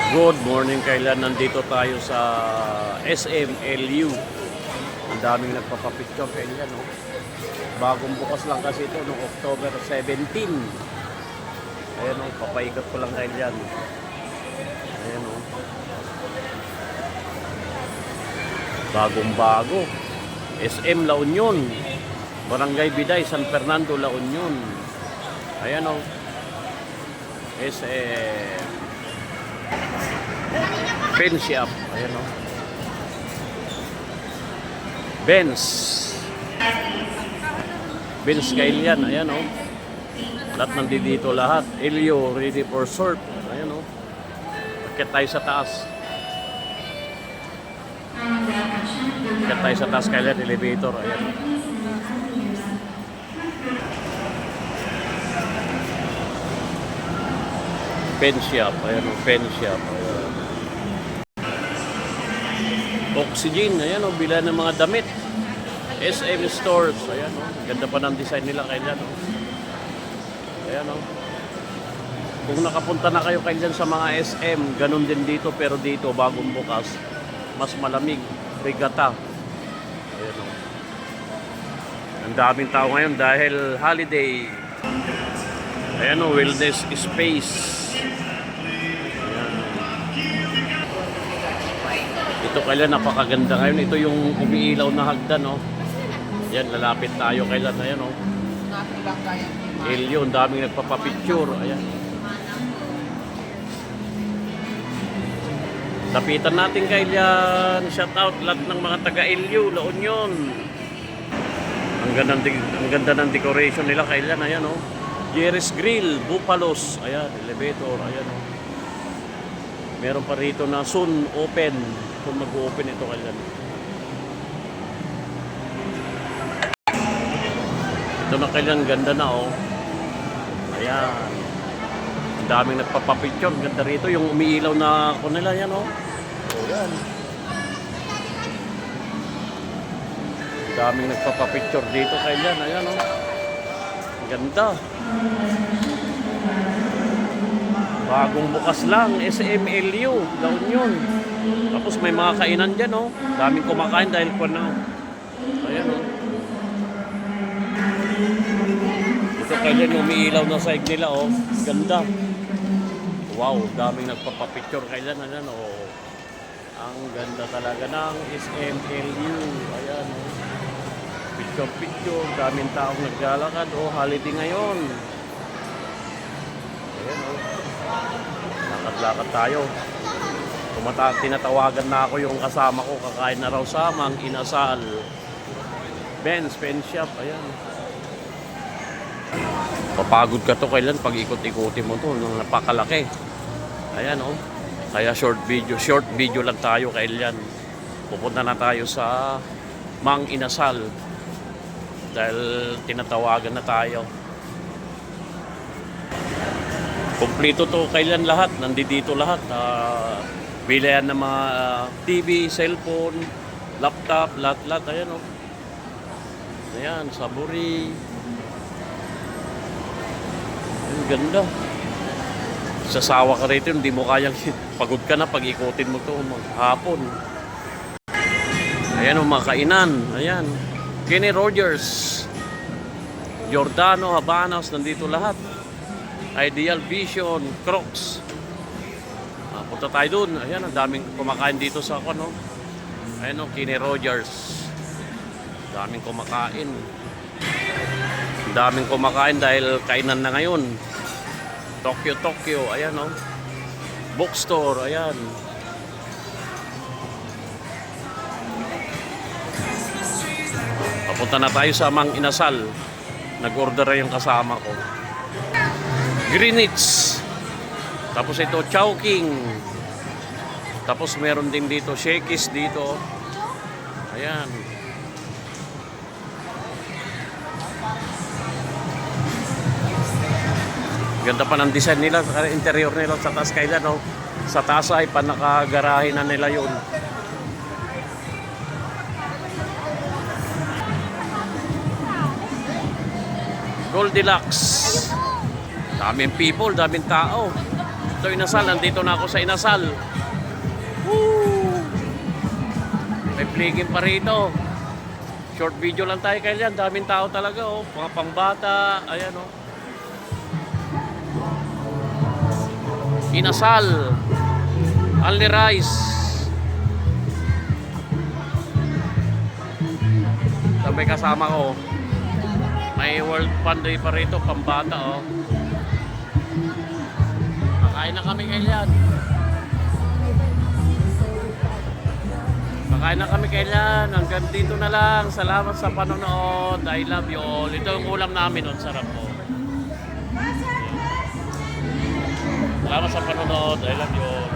Good morning, kailan nandito tayo sa SMLU. Ang daming nagpapapicture kailan, no? Bagong bukas lang kasi ito noong October 17. Ayan, no? Papaikot ko lang kailan. Ayan, no? Bagong bago. SM La Union, Barangay Biday, San Fernando, La Union. Ayan, no? SM Pen shop. Ayan, no? Benz Kailian. Ayan, no? Lahat nandito lahat. Elio ready for surf. Ayan, no? Akit tayo sa taas. Akit tayo sa taas Kailian elevator. Ayan. Pen shop. Ayan, no? Pen shop. Ayan. Oxygen, ayan o, bila ng mga damit. SM Stores, ayan o. Ganda pa ng design nila kailan o. Ayan o. Kung nakapunta na kayo kailan sa mga SM, ganun din dito, pero dito bagong bukas, mas malamig, Regatta. Ayan o. Ang daming tao ngayon dahil holiday. Ayan o, wellness space. Ito kailan napakaganda ngayon. Ito yung umiilaw na hagdan, no? Yan, lalapit tayo kailan. Ayan, no? Elio, ang daming nagpapapicture. Ayan. Lapitan natin kailan. Shout out lahat ng mga taga Elio, La Union. Ang ganda ng decoration nila kailan. Ayan, no? Jerry's Grill, Bufalos. Ayan, elevator. Ayan, no? Meron pa rito na soon open. Kung mag-open ito kailan. Ito na kailan, ganda na oh. Ayan. Ang daming nagpapapicture. Ganda rito. Yung umiilaw na ako nila yan oh. Ayan. Ang daming nagpapapicture dito kailan. Ayan oh. Ganda. Bagong bukas lang. SMLU. La Union. Tapos may mga kainan dyan, oh. Daming kumakain dahil po na. Ayan, oh. Ito kaya umiilaw na side nila, oh. Ganda. Wow, daming nagpapapicture kailan, ayan, oh. Ang ganda talaga ng SMLU. Ayan, oh. Picture, daming taong naglalakad, oh. Holiday ngayon. Ayan, oh. Lakad-lakad tayo. Tinatawagan na ako yung kasama ko, kakain na raw sa Mang Inasal. Benz Pen Shop, ayan. Papagod ka to kailan pag ikot-ikutin mo to, napakalaki. Ayan oh. Kaya short video lang tayo kailan. Pupunta na tayo sa Mang Inasal dahil tinatawagan na tayo. Kompleto to kailan lahat, nandito lahat. Bilihan ng mga TV, cellphone, laptop, lahat-lahat. Ayan o. Ayan, saburi. Ang ganda. Sasawa ka rito, hindi mo kayang pagod ka na pag ikutin mo ito maghapon. Ayan o, mga kainan. Ayan. Kenny Rogers, Giordano, Habanos, nandito lahat. Ideal Vision, Crocs. Punta tayo dun. Ayan, ang daming kumakain dito sa ako, no? Ayan, no? Kenny Rogers. Daming kumakain. Daming kumakain dahil kainan na ngayon. Tokyo. Ayan, no? Bookstore. Ayan. Papunta na tayo sa Mang Inasal. Nag-order na yung kasama ko. Greenwich. Tapos ito, Chowking. Tapos meron din dito, Shakey's dito. Ayan. Ganda pa ng design nila, interior nila sa taas kailan, no? Sa taas ay panakagarahe na nila yun. Goldilocks. Daming people, daming tao. Ito Inasal, nandito na ako sa Inasal. Woo! May pligin pa rito. Short video lang tayo kailan. Daming tao talaga, oh. Mga pangbata. Ayan, oh. Inasal. Only rice. Sabay kasama ko. May World Fun Day pa rito, pambata, oh. Kakain na kami kailan. Kakain na kami kailan. Hanggang dito na lang. Salamat sa panonood. I love you all. Ito yung ulam namin. Ang sarap po. Salamat sa panonood. I love you all.